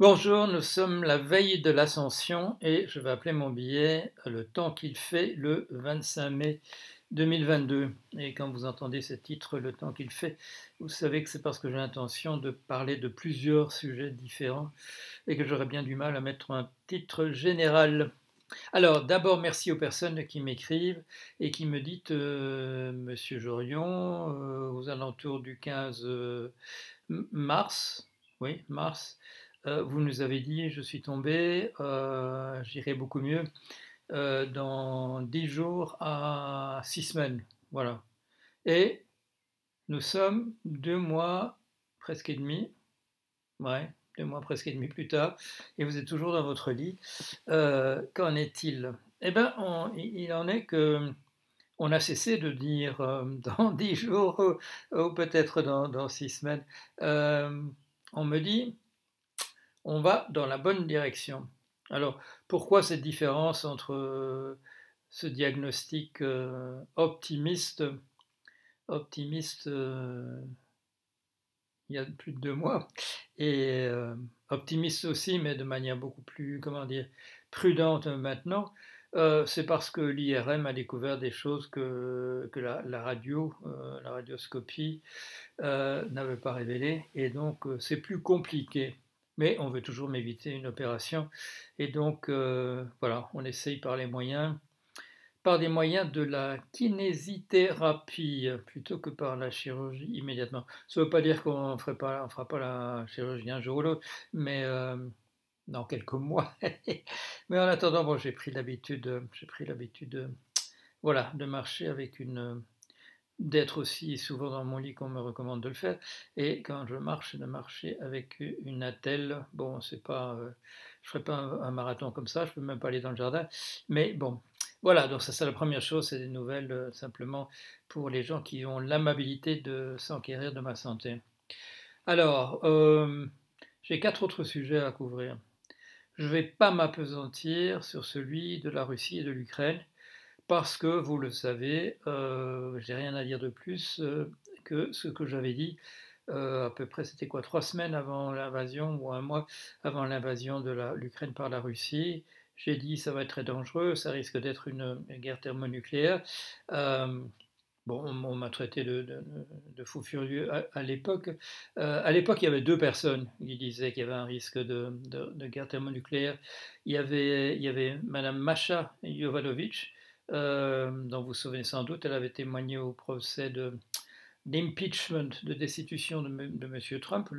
Bonjour, nous sommes la veille de l'Ascension et je vais appeler mon billet Le temps qu'il fait le 25 mai 2022. Et quand vous entendez ce titre, Le temps qu'il fait, vous savez que c'est parce que j'ai l'intention de parler de plusieurs sujets différents et que j'aurais bien du mal à mettre un titre général. Alors, d'abord, merci aux personnes qui m'écrivent et qui me disent Monsieur Jorion, aux alentours du 15 mars, oui, mars, vous nous avez dit, je suis tombé, j'irai beaucoup mieux dans 10 jours à 6 semaines. Voilà. Et nous sommes 2 mois presque et demi, ouais, 2 mois presque et demi plus tard, et vous êtes toujours dans votre lit. Qu'en est-il? Eh bien, il en est que on a cessé de dire dans 10 jours ou peut-être dans 6 semaines. On me dit, on va dans la bonne direction. Alors, pourquoi cette différence entre ce diagnostic optimiste il y a plus de 2 mois, et optimiste aussi, mais de manière beaucoup plus, comment dire, prudente maintenant, c'est parce que l'IRM a découvert des choses que la radio, la radioscopie n'avait pas révélées, et donc c'est plus compliqué. Mais on veut toujours m'éviter une opération, et donc voilà, on essaye par des moyens de la kinésithérapie plutôt que par la chirurgie immédiatement. Ça ne veut pas dire qu'on ne fera pas la chirurgie un jour ou l'autre, mais dans quelques mois. Mais en attendant, bon, j'ai pris l'habitude, voilà, de marcher avec d'être aussi souvent dans mon lit qu'on me recommande de le faire, et quand je marche, de marcher avec une attelle. Bon, c'est pas, je ferai pas un marathon comme ça, je peux même pas aller dans le jardin, mais bon, voilà. Donc ça, c'est la première chose, c'est des nouvelles simplement pour les gens qui ont l'amabilité de s'enquérir de ma santé. Alors, j'ai 4 autres sujets à couvrir. Je ne vais pas m'apesantir sur celui de la Russie et de l'Ukraine, parce que, vous le savez, j'ai rien à dire de plus que ce que j'avais dit à peu près, c'était quoi, 3 semaines avant l'invasion, ou un mois avant l'invasion de l'Ukraine par la Russie. J'ai dit ça va être très dangereux, ça risque d'être une guerre thermonucléaire. Euh, Bon, on m'a traité de fou furieux à l'époque. À l'époque, il y avait 2 personnes qui disaient qu'il y avait un risque de guerre thermonucléaire. Il y avait Madame Masha Jovanovic, dont vous vous souvenez sans doute, elle avait témoigné au procès d'impeachment, de destitution de M. Trump,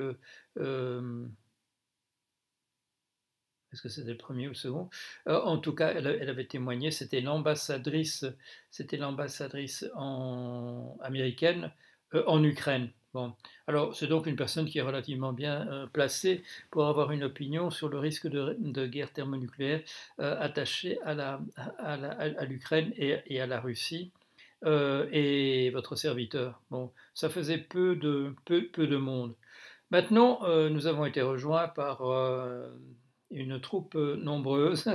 est-ce que c'était le premier ou le second? En tout cas, elle avait témoigné, c'était l'ambassadrice américaine en Ukraine. Bon. Alors, c'est donc une personne qui est relativement bien placée pour avoir une opinion sur le risque de guerre thermonucléaire attaché à l'Ukraine et à la Russie. Et votre serviteur. Bon, ça faisait peu de monde. Maintenant, nous avons été rejoints par une troupe nombreuse.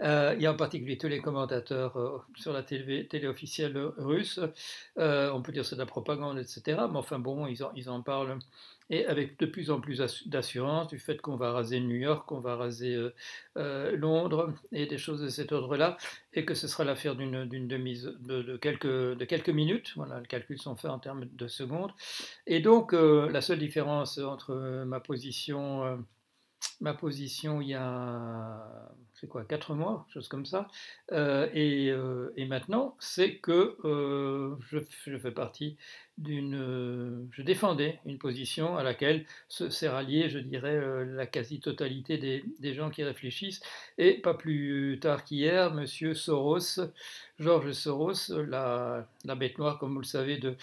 Il y a en particulier tous les commentateurs sur la télé officielle russe. On peut dire c'est de la propagande, etc. Mais enfin bon, ils en parlent. Et avec de plus en plus d'assurance du fait qu'on va raser New York, qu'on va raser Londres et des choses de cet ordre-là, et que ce sera l'affaire de quelques minutes. Voilà, les calculs sont faits en termes de secondes. Et donc, la seule différence entre ma position il y a, c'est quoi, 4 mois, chose comme ça, et maintenant, c'est que je fais partie je défendais une position à laquelle s'est ralliée, je dirais, la quasi-totalité des gens qui réfléchissent, et pas plus tard qu'hier, Monsieur Soros, Georges Soros, la bête noire, comme vous le savez, de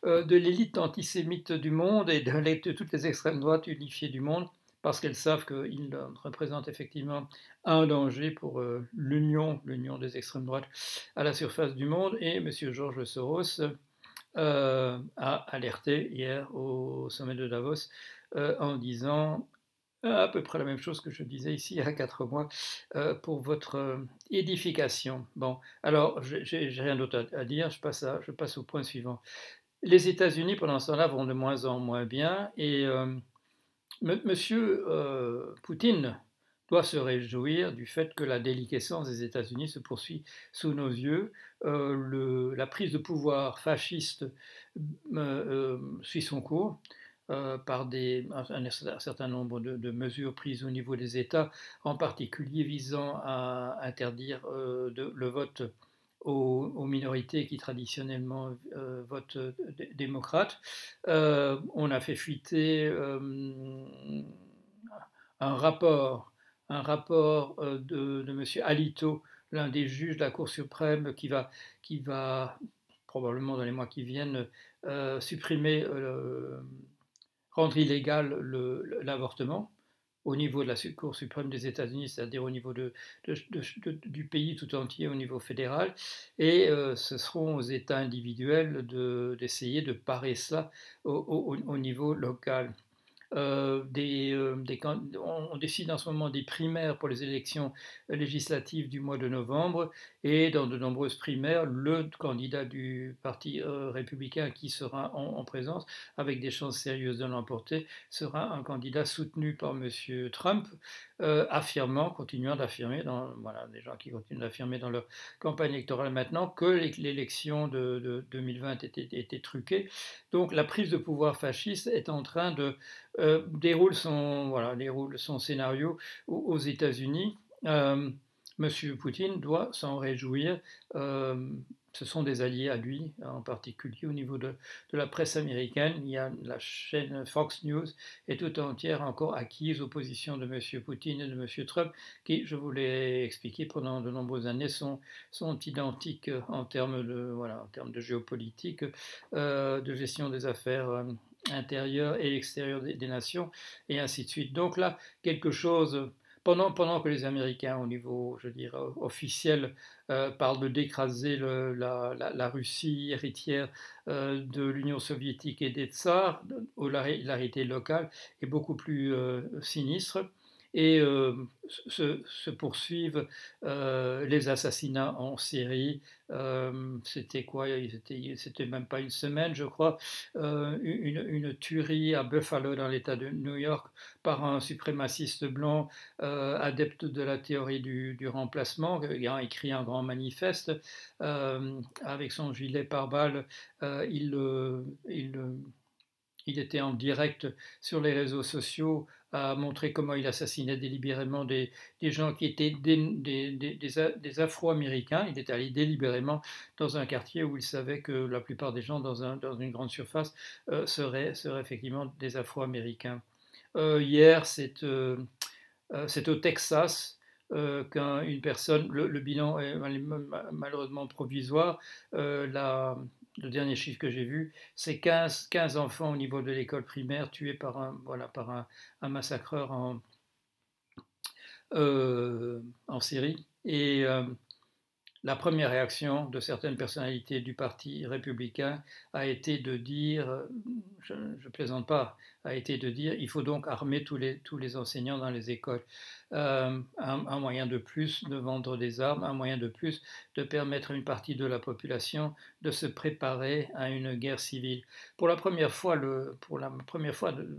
l'élite antisémite du monde et de toutes les extrêmes droites unifiées du monde, parce qu'elles savent qu'ils représentent effectivement un danger pour l'union des extrêmes droites à la surface du monde. Et M. Georges Soros a alerté hier au sommet de Davos en disant à peu près la même chose que je disais ici il y a 4 mois pour votre édification. Bon, alors, j'ai rien d'autre à dire, je passe au point suivant. Les États-Unis, pendant ce temps-là, vont de moins en moins bien, et Monsieur Poutine doit se réjouir du fait que la déliquescence des États-Unis se poursuit sous nos yeux. La prise de pouvoir fasciste suit son cours par un certain nombre de mesures prises au niveau des États, en particulier visant à interdire le vote aux minorités qui traditionnellement votent démocrates. On a fait fuiter un rapport, de M. Alito, l'un des juges de la Cour suprême, qui va probablement dans les mois qui viennent supprimer, rendre illégal l'avortement au niveau de la Cour suprême des États-Unis, c'est-à-dire au niveau du pays tout entier, au niveau fédéral, et ce seront aux États individuels d'essayer de parer cela au niveau local. On décide en ce moment des primaires pour les élections législatives du mois de novembre, et dans de nombreuses primaires, le candidat du Parti républicain qui sera en présence, avec des chances sérieuses de l'emporter, sera un candidat soutenu par M. Trump, continuant d'affirmer, voilà, des gens qui continuent d'affirmer dans leur campagne électorale maintenant, que l'élection de 2020 était truquée. Donc la prise de pouvoir fasciste est en train de déroule son scénario aux États-Unis. Monsieur Poutine doit s'en réjouir. Ce sont des alliés à lui, en particulier au niveau de la presse américaine. Il y a la chaîne Fox News est tout entière encore acquise aux positions de M. Poutine et de M. Trump, qui, je vous l'ai expliqué pendant de nombreuses années, sont identiques en termes de géopolitique, de gestion des affaires intérieures et extérieures des nations, et ainsi de suite. Donc là, quelque chose, pendant que les Américains, au niveau, je dirais, officiel, parlent d'écraser la Russie héritière de l'Union soviétique et des tsars, où la réalité locale est beaucoup plus sinistre. Et se poursuivent les assassinats en série. C'était quoi? C'était même pas une semaine, je crois. Une tuerie à Buffalo, dans l'État de New York, par un suprémaciste blanc adepte de la théorie du remplacement, ayant écrit un grand manifeste. Avec son gilet pare-balles, il était en direct sur les réseaux sociaux à montrer comment il assassinait délibérément des gens qui étaient des Afro-Américains. Il était allé délibérément dans un quartier où il savait que la plupart des gens dans une grande surface seraient effectivement des Afro-Américains. Hier, c'est au Texas qu'une personne, le bilan est malheureusement provisoire. Le dernier chiffre que j'ai vu, c'est 15 enfants au niveau de l'école primaire tués par un massacreur en série. Et la première réaction de certaines personnalités du Parti républicain a été de dire, je ne plaisante pas, a été de dire il faut donc armer tous les enseignants dans les écoles. Un moyen de plus de vendre des armes, un moyen de plus de permettre à une partie de la population de se préparer à une guerre civile. Pour la première fois,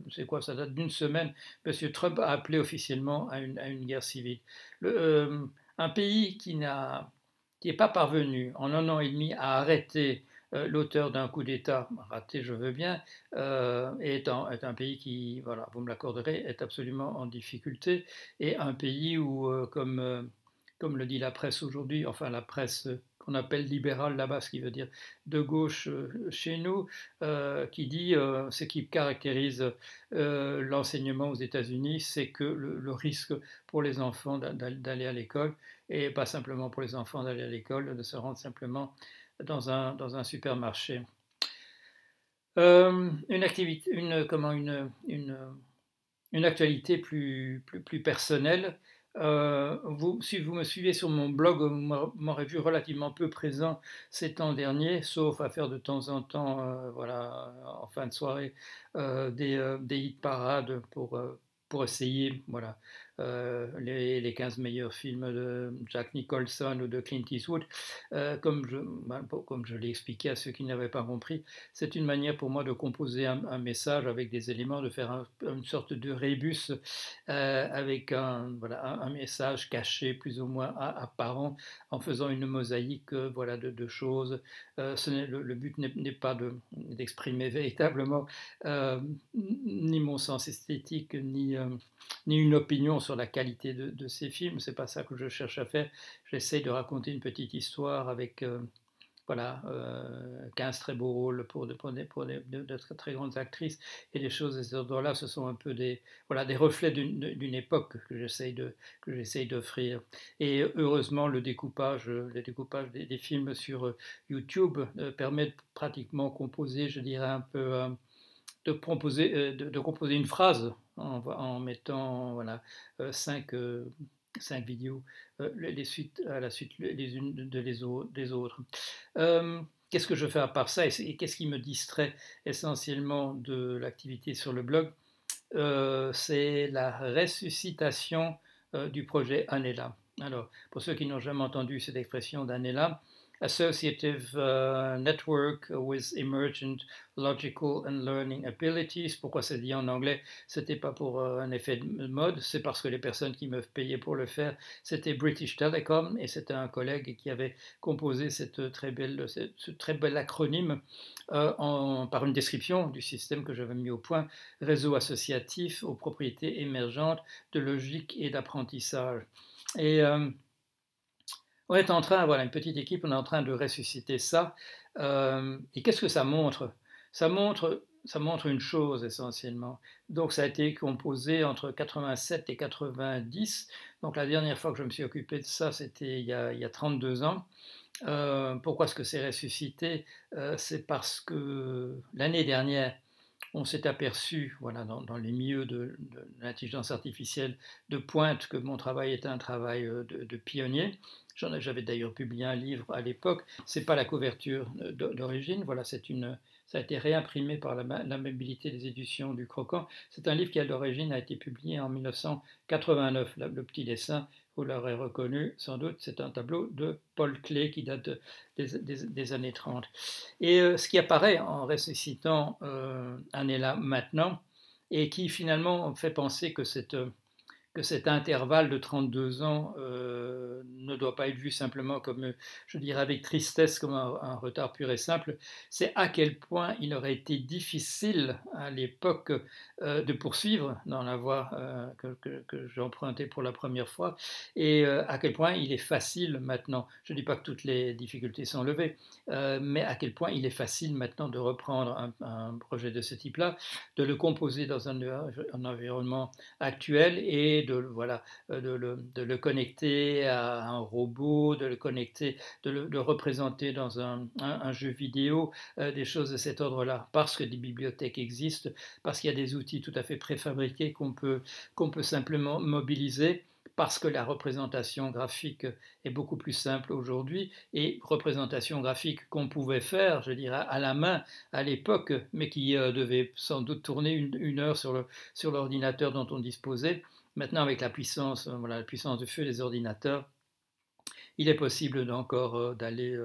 c'est quoi, ça date d'une semaine, M. Trump a appelé officiellement à une guerre civile. Un pays qui n'est pas parvenu en un an et demi à arrêter l'auteur d'un coup d'État, raté je veux bien, est un pays qui, voilà, vous me l'accorderez, est absolument en difficulté, et un pays où, comme le dit la presse aujourd'hui, enfin la presse qu'on appelle libérale là-bas, ce qui veut dire de gauche chez nous, qui dit ce qui caractérise l'enseignement aux États-Unis, c'est que le risque pour les enfants d'aller à l'école, et pas simplement pour les enfants d'aller à l'école, de se rendre simplement dans un supermarché. Une actualité plus personnelle. Si vous me suivez sur mon blog, vous m'aurez vu relativement peu présent ces temps derniers, sauf à faire de temps en temps, en fin de soirée, des hit parades pour essayer, les 15 meilleurs films de Jack Nicholson ou de Clint Eastwood. Comme je l'ai expliqué à ceux qui n'avaient pas compris, c'est une manière pour moi de composer un message avec des éléments, de faire une sorte de rébus avec un message caché plus ou moins apparent en faisant une mosaïque de choses. Le but n'est pas d'exprimer véritablement ni mon sens esthétique, ni une opinion sur la qualité de ces films. C'est pas ça que je cherche à faire. J'essaye de raconter une petite histoire avec 15 très beaux rôles pour de très, très grandes actrices et des choses de cet ordre-là. Ce sont un peu des reflets d'une époque que j'essaye d'offrir. Et heureusement, le découpage des films sur YouTube permet de pratiquement composer, je dirais, un peu de composer une phrase en mettant cinq vidéos les suites à la suite les unes des autres. Qu'est-ce que je fais à part ça et qu'est-ce qui me distrait essentiellement de l'activité sur le blog? C'est la ressuscitation du projet Anela. Alors, pour ceux qui n'ont jamais entendu cette expression d'Anela, Associative Network with Emergent Logical and Learning Abilities. Pourquoi c'est dit en anglais? C'était pas pour un effet de mode, c'est parce que les personnes qui me payaient pour le faire, c'était British Telecom, et c'était un collègue qui avait composé ce très bel acronyme par une description du système que j'avais mis au point, réseau associatif aux propriétés émergentes de logique et d'apprentissage. Et on est en train, voilà, une petite équipe, on est en train de ressusciter ça. Et qu'est-ce que ça montre? Ça montre une chose essentiellement. Donc ça a été composé entre 87 et 90. Donc la dernière fois que je me suis occupé de ça, c'était il y a 32 ans. Pourquoi est-ce que c'est ressuscité? C'est parce que l'année dernière, on s'est aperçu, dans les milieux de l'intelligence artificielle de pointe, que mon travail était un travail de pionnier. J'avais d'ailleurs publié un livre à l'époque. C'est pas la couverture d'origine. Ça a été réimprimé par l'amabilité des éditions du Croquant. C'est un livre qui, à l'origine, a été publié en 1989. Le petit dessin, vous l'aurez reconnu sans doute, c'est un tableau de Paul Klee qui date des années 30. Et ce qui apparaît en ressuscitant Anela maintenant, et qui finalement fait penser que cet intervalle de 32 ans ne doit pas être vu simplement comme, je dirais avec tristesse, comme un retard pur et simple, c'est à quel point il aurait été difficile à l'époque de poursuivre dans la voie que j'ai empruntée pour la première fois, et à quel point il est facile maintenant, je ne dis pas que toutes les difficultés sont levées, mais à quel point il est facile maintenant de reprendre un projet de ce type-là, de le composer dans un environnement actuel et de le connecter à un robot, de le connecter, de le représenter dans un jeu vidéo, des choses de cet ordre-là, parce que des bibliothèques existent, parce qu'il y a des outils tout à fait préfabriqués qu'on peut simplement mobiliser, parce que la représentation graphique est beaucoup plus simple aujourd'hui, et représentation graphique qu'on pouvait faire, je dirais, à la main à l'époque, mais qui devait sans doute tourner une heure sur l'ordinateur dont on disposait. Maintenant, avec la puissance de feu des ordinateurs, il est possible d'encore d'aller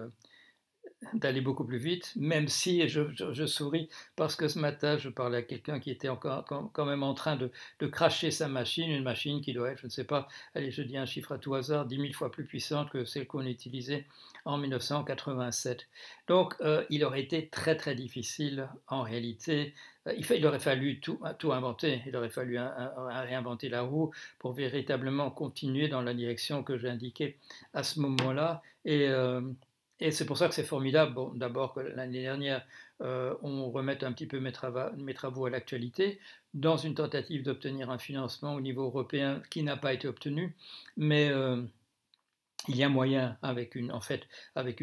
beaucoup plus vite, même si je souris parce que ce matin, je parlais à quelqu'un qui était encore quand même en train de crasher sa machine, une machine qui doit être, je ne sais pas, allez, je dis un chiffre à tout hasard, 10 000 fois plus puissante que celle qu'on utilisait en 1987. Donc, il aurait été très très difficile en réalité. Il aurait fallu tout inventer, il aurait fallu réinventer la roue pour véritablement continuer dans la direction que j'ai indiquée à ce moment-là. Et c'est pour ça que c'est formidable, bon, d'abord que l'année dernière, on remette un petit peu mes travaux à l'actualité, dans une tentative d'obtenir un financement au niveau européen qui n'a pas été obtenu, mais il y a moyen, avec une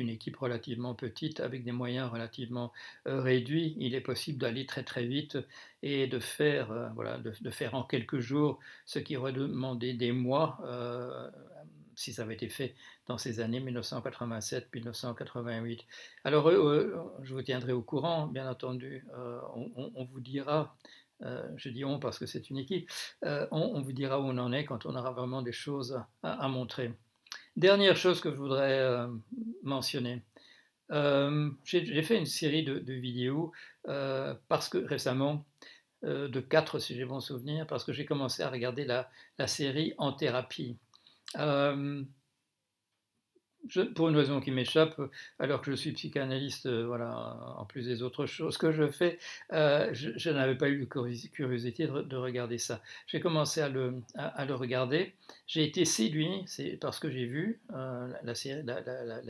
équipe relativement petite, avec des moyens relativement réduits, il est possible d'aller très très vite et de faire, de faire en quelques jours ce qui aurait demandé des mois si ça avait été fait dans ces années 1987-1988. Alors, je vous tiendrai au courant, bien entendu, on vous dira je dis on parce que c'est une équipe, on vous dira où on en est quand on aura vraiment des choses à montrer. Dernière chose que je voudrais mentionner. J'ai fait une série de vidéos parce que récemment, de 4 si j'ai bon souvenir, parce que j'ai commencé à regarder la série En thérapie. Pour une raison qui m'échappe, alors que je suis psychanalyste, voilà, en plus des autres choses que je fais, je n'avais pas eu de curiosité de regarder ça. J'ai commencé à le regarder. J'ai été séduit, c'est parce que j'ai vu la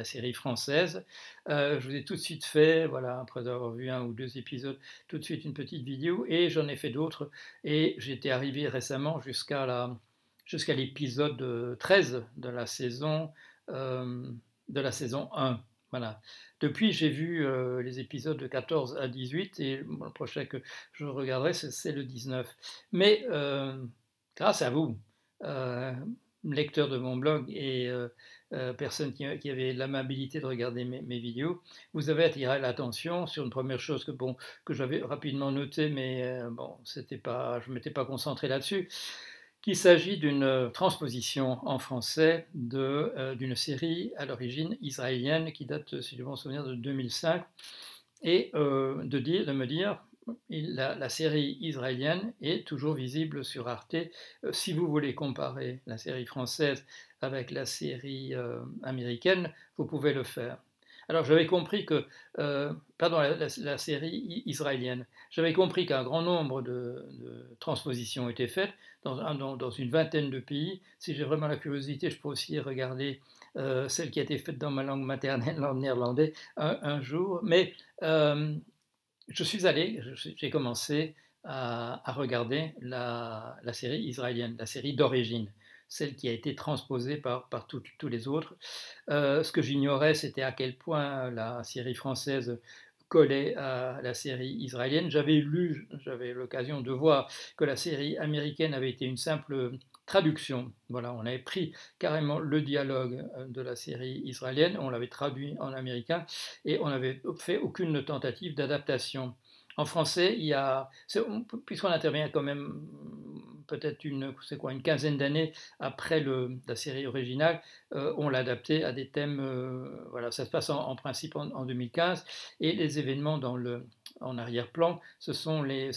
série française. Je vous ai tout de suite fait, voilà, après avoir vu 1 ou 2 épisodes, tout de suite une petite vidéo, et j'en ai fait d'autres. Et j'étais arrivé récemment jusqu'à l'épisode 13 de la saison 1. Voilà. Depuis, j'ai vu les épisodes de 14 à 18 et le prochain que je regarderai, c'est le 19. Mais grâce à vous, euh, lecteur de mon blog et personne qui avait l'amabilité de regarder mes vidéos, vous avez attiré l'attention sur une première chose que j'avais rapidement notée, mais bon, je ne m'étais pas concentré là-dessus, qu'il s'agit d'une transposition en français d'une série à l'origine israélienne qui date, si je me souviens, de 2005, et de me dire, la série israélienne est toujours visible sur Arte. Si vous voulez comparer la série française avec la série américaine, vous pouvez le faire. Alors j'avais compris que, pardon, la série israélienne, j'avais compris qu'un grand nombre de transpositions étaient faites dans une vingtaine de pays. Si j'ai vraiment la curiosité, je peux aussi regarder celle qui a été faite dans ma langue maternelle, en néerlandais, un jour. Mais je suis allé, j'ai commencé à regarder la série israélienne, la série d'origine, celle qui a été transposée par tous les autres. Ce que j'ignorais, c'était à quel point la série française collait à la série israélienne. J'avais l'occasion de voir que la série américaine avait été une simple traduction. Voilà, on avait pris carrément le dialogue de la série israélienne, on l'avait traduit en américain et on n'avait fait aucune tentative d'adaptation. En français, puisqu'on intervient quand même peut-être une quinzaine d'années après la série originale, on l'a adapté à des thèmes, voilà, ça se passe en principe en 2015, et les événements en arrière-plan, ce sont les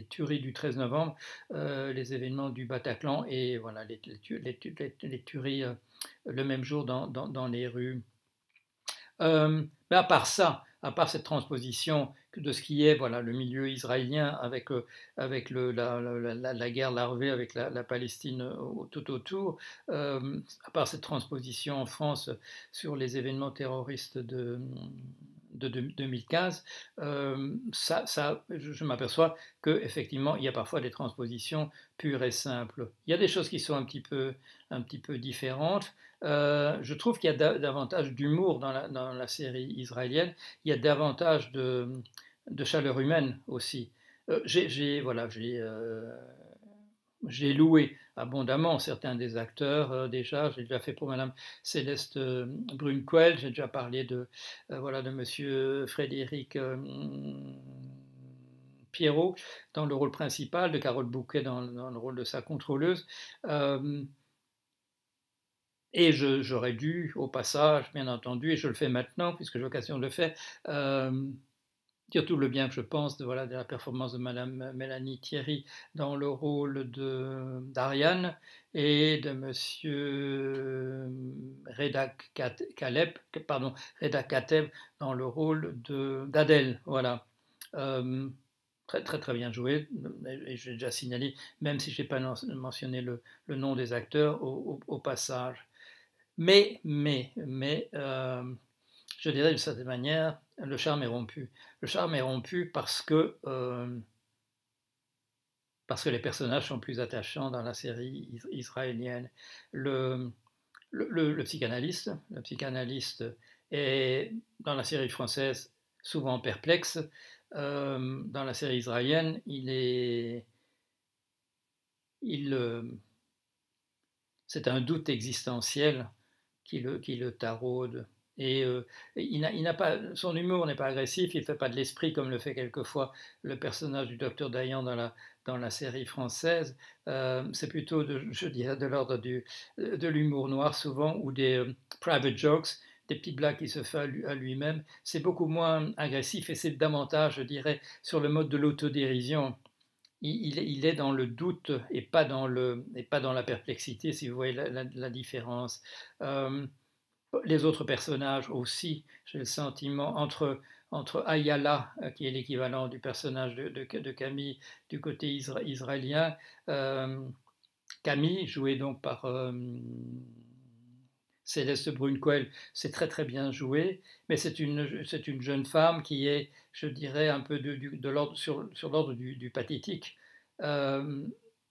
tueries du 13 novembre, les événements du Bataclan, et voilà, les tueries le même jour dans les rues. Mais à part cette transposition de ce qui est, voilà, le milieu israélien avec la guerre larvée avec la Palestine tout autour, à part cette transposition en France sur les événements terroristes de 2015, je m'aperçois qu'effectivement, il y a parfois des transpositions pures et simples. Il y a des choses qui sont un petit peu différentes. Je trouve qu'il y a davantage d'humour dans la série israélienne. Il y a davantage de chaleur humaine aussi. J'ai loué abondamment certains des acteurs déjà. J'ai déjà fait pour Madame Céleste Brunquel. J'ai déjà parlé de Monsieur Frédéric Pierrot dans le rôle principal, de Carole Bouquet dans le rôle de sa contrôleuse. Et j'aurais dû, au passage, bien entendu, et je le fais maintenant, puisque j'ai l'occasion de le faire, dire tout le bien que je pense de la performance de Madame Mélanie Thierry dans le rôle d'Ariane, et de Monsieur Reda Kateb dans le rôle d'Adèle. Voilà. Très, très, très bien joué, et j'ai déjà signalé, même si je n'ai pas mentionné le nom des acteurs au passage. Mais je dirais d'une certaine manière, le charme est rompu. Le charme est rompu parce que les personnages sont plus attachants dans la série israélienne. Le psychanalyste est, dans la série française, souvent perplexe. Dans la série israélienne, c'est un doute existentiel qui le taraude. Et il n'a pas, son humour n'est pas agressif, il ne fait pas de l'esprit comme le fait quelquefois le personnage du docteur Dayan dans la série française. C'est plutôt, je dirais, de l'ordre de l'humour noir souvent, ou des private jokes, des petites blagues qu'il se fait à lui-même. C'est beaucoup moins agressif et c'est davantage, je dirais, sur le mode de l'autodérision. Il est dans le doute et pas dans la perplexité, si vous voyez la différence. Euh, les autres personnages aussi, j'ai le sentiment, entre Ayala, qui est l'équivalent du personnage de Camille du côté israélien, euh, Camille, jouée donc par Céleste Brunquel, c'est très très bien joué, mais c'est une jeune femme qui est, je dirais, un peu de l'ordre, sur l'ordre du pathétique. Euh,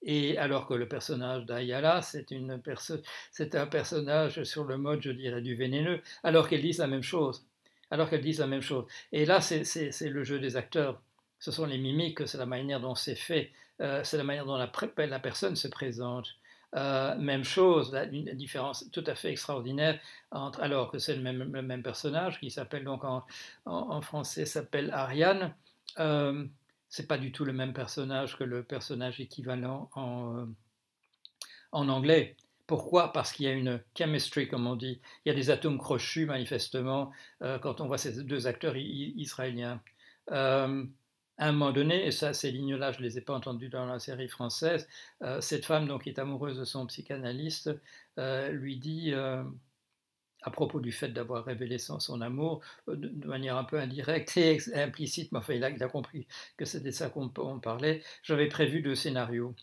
et alors que le personnage d'Ayala, c'est un personnage sur le mode, je dirais, du vénéneux, alors qu'elles disent la même chose. Alors qu'elles disent la même chose. Et là, c'est le jeu des acteurs. Ce sont les mimiques, c'est la manière dont c'est fait, c'est la manière dont la personne se présente. Même chose, une différence tout à fait extraordinaire alors que c'est le même personnage qui s'appelle donc en français s'appelle Ariane. Euh, c'est pas du tout le même personnage que le personnage équivalent en anglais. Pourquoi? Parce qu'il y a une chemistry, comme on dit. Il y a des atomes crochus, manifestement, quand on voit ces deux acteurs israéliens. Euh, à un moment donné, et ça, ces lignes-là, je ne les ai pas entendues dans la série française, cette femme, donc, qui est amoureuse de son psychanalyste, lui dit, à propos du fait d'avoir révélé son amour, de manière un peu indirecte et implicite, mais enfin, il a compris que c'était ça qu'on parlait, j'avais prévu 2 scénarios.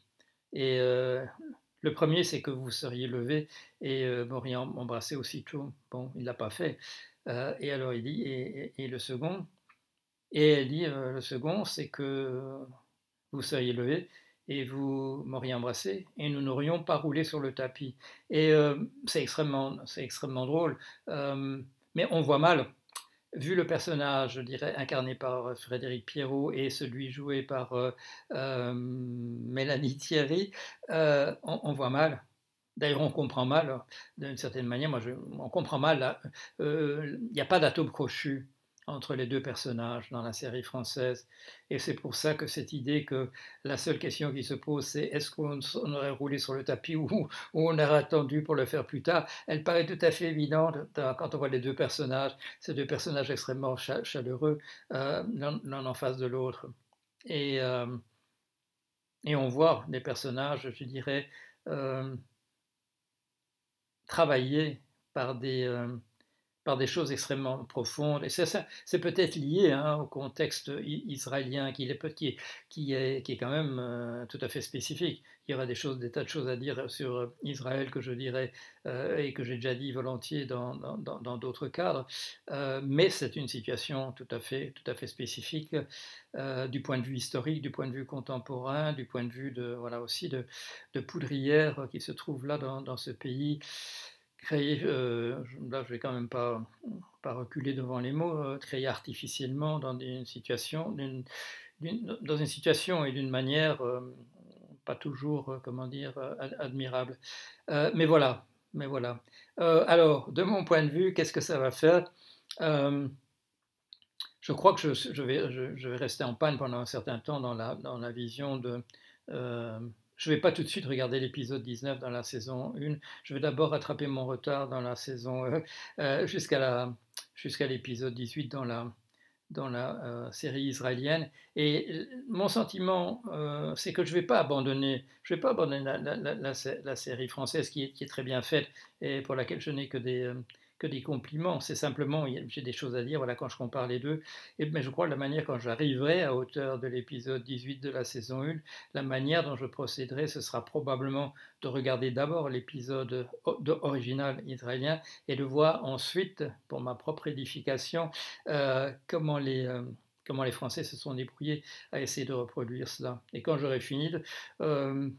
Et le premier, c'est que vous seriez levé et m'auriez embrassé aussitôt. Bon, il ne l'a pas fait. Et alors il dit, et le second, et elle dit, le second, c'est que vous seriez levé et vous m'auriez embrassé et nous n'aurions pas roulé sur le tapis. Et c'est extrêmement drôle. Mais on voit mal, vu le personnage, je dirais, incarné par Frédéric Pierrot et celui joué par Mélanie Thierry, on voit mal. D'ailleurs, on comprend mal, d'une certaine manière. On comprend mal. Il n'y a pas d'atome crochu entre les deux personnages dans la série française. Et c'est pour ça que cette idée que la seule question qui se pose, c'est est-ce qu'on aurait roulé sur le tapis ou on aurait attendu pour le faire plus tard, elle paraît tout à fait évidente quand on voit les deux personnages, ces deux personnages extrêmement chaleureux, l'un en face de l'autre. Et, euh, et on voit des personnages, je dirais, euh, travaillés par par des choses extrêmement profondes. Et c'est peut-être lié au contexte israélien qui est quand même tout à fait spécifique. Il y aura des tas de choses à dire sur Israël que je dirais et que j'ai déjà dit volontiers dans d'autres cadres. Mais c'est une situation tout à fait spécifique du point de vue historique, du point de vue contemporain, du point de vue voilà, aussi de poudrière qui se trouve là dans ce pays créé, là je vais quand même pas reculer devant les mots, créé artificiellement dans une situation et d'une manière pas toujours, comment dire, admirable. Mais voilà, mais voilà. Alors, de mon point de vue, qu'est-ce que ça va faire? Euh, je crois que je vais rester en panne pendant un certain temps dans la vision de... je ne vais pas tout de suite regarder l'épisode 19 dans la saison 1. Je vais d'abord rattraper mon retard dans la saison jusqu'à l'épisode 18 dans la série israélienne. Et mon sentiment, c'est que je vais pas abandonner la série française qui est très bien faite et pour laquelle je n'ai que des compliments. C'est simplement, j'ai des choses à dire voilà, quand je compare les deux. Mais je crois que la manière quand j'arriverai à hauteur de l'épisode 18 de la saison 1, la manière dont je procéderai, ce sera probablement de regarder d'abord l'épisode original israélien et de voir ensuite, pour ma propre édification, comment les Français se sont débrouillés à essayer de reproduire cela. Et quand j'aurai fini,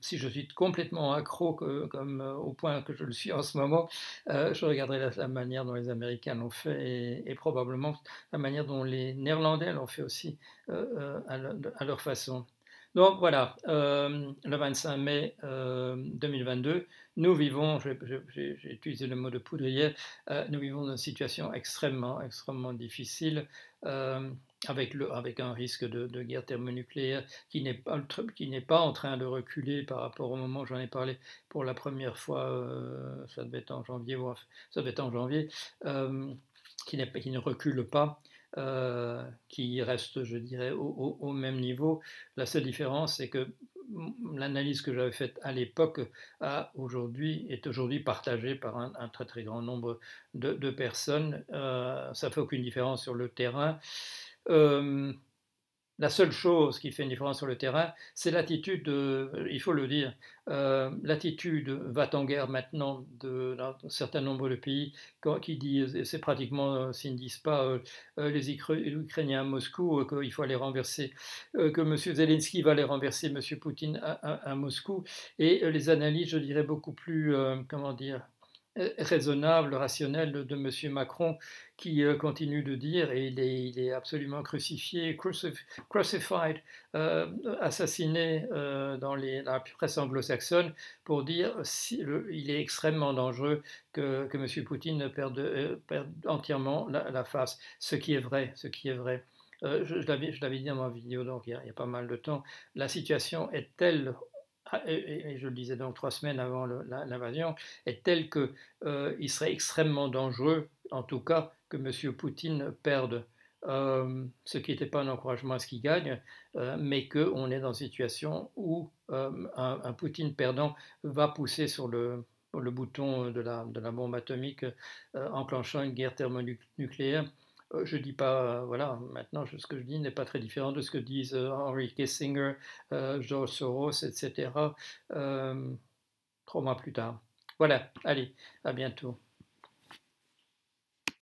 si je suis complètement accro comme au point que je le suis en ce moment, je regarderai la manière dont les Américains l'ont fait et probablement la manière dont les Néerlandais l'ont fait aussi à leur façon. Donc voilà, le 25 mai 2022, nous vivons, j'ai utilisé le mot de poudrière, nous vivons une situation extrêmement, extrêmement difficile, avec un risque de guerre thermonucléaire qui n'est pas en train de reculer par rapport au moment où j'en ai parlé pour la première fois, ça devait être en janvier, ça devait être en janvier, qui ne recule pas, qui reste, je dirais, au même niveau. La seule différence, c'est que l'analyse que j'avais faite à l'époque est aujourd'hui partagée par un très très grand nombre de personnes. Ça ne fait aucune différence sur le terrain. Euh, la seule chose qui fait une différence sur le terrain, c'est l'attitude, il faut le dire, l'attitude va-t-en guerre maintenant d'un certain nombre de pays qui disent, et c'est pratiquement, s'ils ne disent pas les Ukrainiens à Moscou, qu'il faut aller renverser, que M. Zelensky va aller renverser M. Poutine à Moscou, et les analyses, je dirais, beaucoup plus, comment dire, raisonnable, rationnel de M. Macron qui continue de dire, et il est absolument crucifié, crucified, assassiné dans la presse anglo-saxonne pour dire il est extrêmement dangereux que M. Poutine perde entièrement la face, ce qui est vrai, ce qui est vrai. Je l'avais dit dans ma vidéo donc il y a pas mal de temps, la situation est telle et je le disais donc 3 semaines avant l'invasion, est telle qu'il serait extrêmement dangereux, en tout cas, que M. Poutine perde. Ce qui n'était pas un encouragement à ce qu'il gagne, mais qu'on est dans une situation où un Poutine perdant va pousser sur le bouton de la bombe atomique, enclenchant une guerre thermonucléaire. Je ne dis pas, voilà, maintenant ce que je dis n'est pas très différent de ce que disent Henry Kissinger, George Soros, etc. 3 mois plus tard. Voilà, allez, à bientôt.